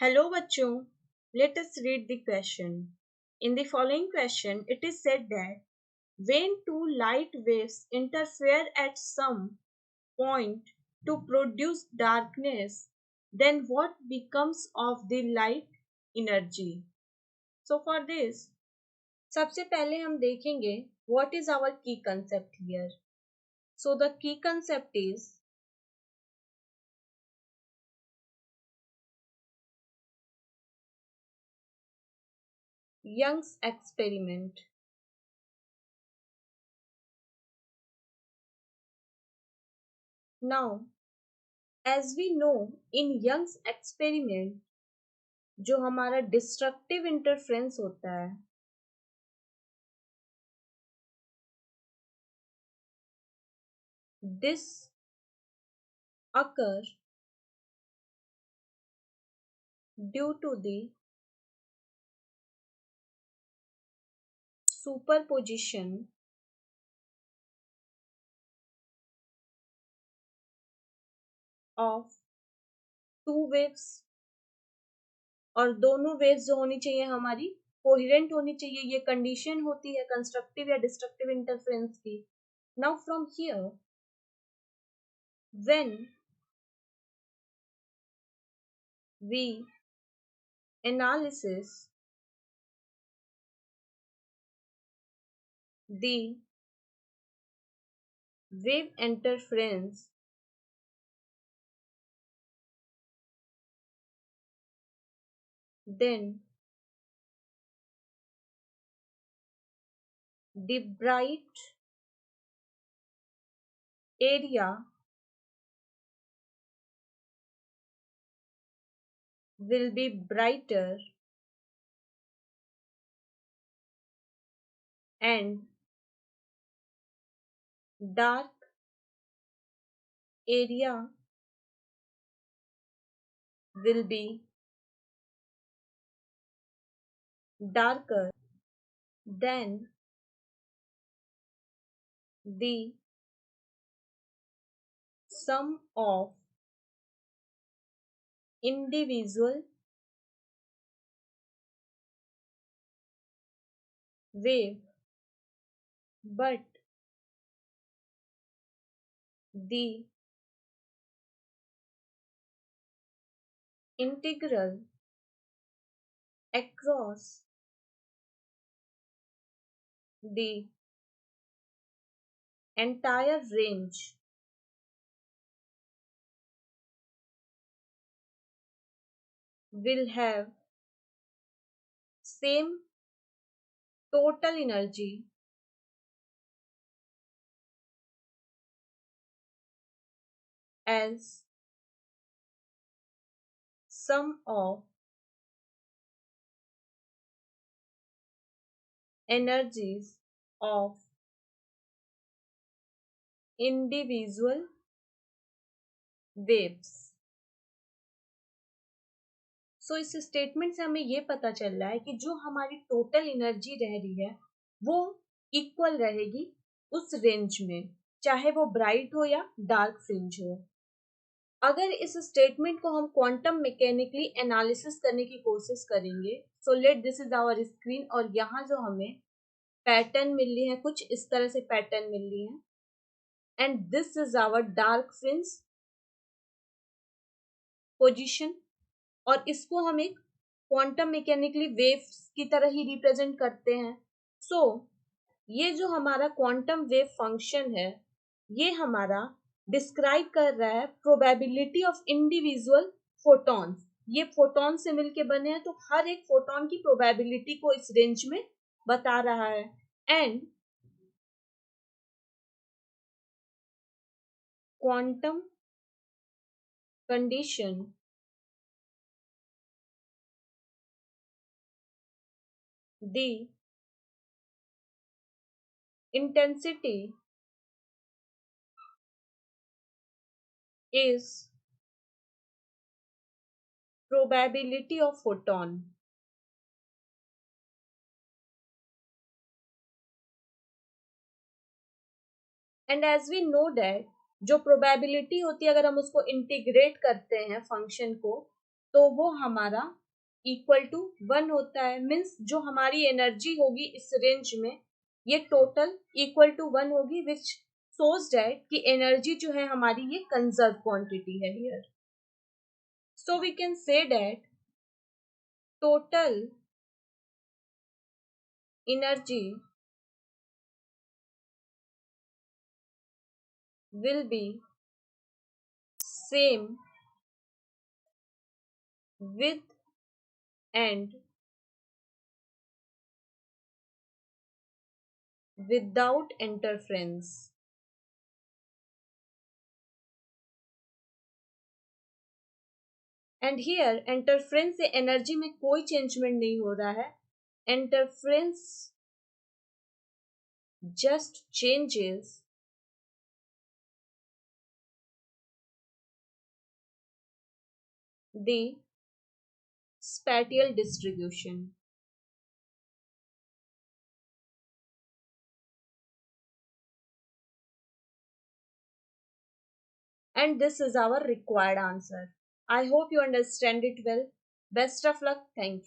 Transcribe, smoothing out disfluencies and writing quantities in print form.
Hello bachcho, let us read the question. In the following question, it is said that when two light waves interfere at some point to produce darkness, then what becomes of the light energy? So for this, सबसे पहले हम देखेंगे what is our key concept here. So the key concept is Young's experiment. Now, as we know, in Young's experiment, जो हमारा destructive interference होता है this occur due to the superposition of two waves और दोनों waves जो होनी चाहिए हमारी कोहेरेंट होनी चाहिए, ये कंडीशन होती है कंस्ट्रक्टिव या डिस्ट्रक्टिव इंटरफ्रेंस की. Now from here when we analysis the wave interference, then the bright area will be brighter and dark area will be darker than the sum of individual wave, but the integral across the entire range will have same total energy as sum of energies of individual waves. सो इस statement से हमें ये पता चल रहा है कि जो हमारी टोटल एनर्जी रह रही है वो इक्वल रहेगी उस रेंज में, चाहे वो ब्राइट हो या डार्क फ्रिंज हो. अगर इस स्टेटमेंट को हम क्वांटम मैकेनिकली एनालिसिस करने की कोशिश करेंगे, so let this is our screen और यहाँ जो हमें पैटर्न मिल रही है कुछ इस तरह से पैटर्न मिल रही है and this is our dark fringe position और इसको हम एक क्वांटम मैकेनिकली वेव्स की तरह ही रिप्रेजेंट करते हैं. सो ये जो हमारा क्वांटम वेव फंक्शन है ये हमारा डिस्क्राइब कर रहा है प्रोबेबिलिटी ऑफ इंडिविजुअल फोटॉन्स. ये फोटॉन से मिलके बने हैं तो हर एक फोटॉन की प्रोबेबिलिटी को इस रेंज में बता रहा है. And quantum condition the intensity is probability of photon. And as we know that जो प्रोबेबिलिटी होती है अगर हम उसको इंटीग्रेट करते हैं फंक्शन को तो वो हमारा इक्वल टू 1 होता है। मीन्स जो हमारी एनर्जी होगी इस रेंज में ये टोटल इक्वल टू 1 होगी, विच shows that कि एनर्जी जो है हमारी ये कंजर्व क्वांटिटी है here. So we can say that total energy will be same with and without interference। And here interference से एनर्जी में कोई चेंजमेंट नहीं हो रहा है। Interference just changes the spatial distribution। And this is our required answer। I hope you understand it well। Best of luck। Thank you।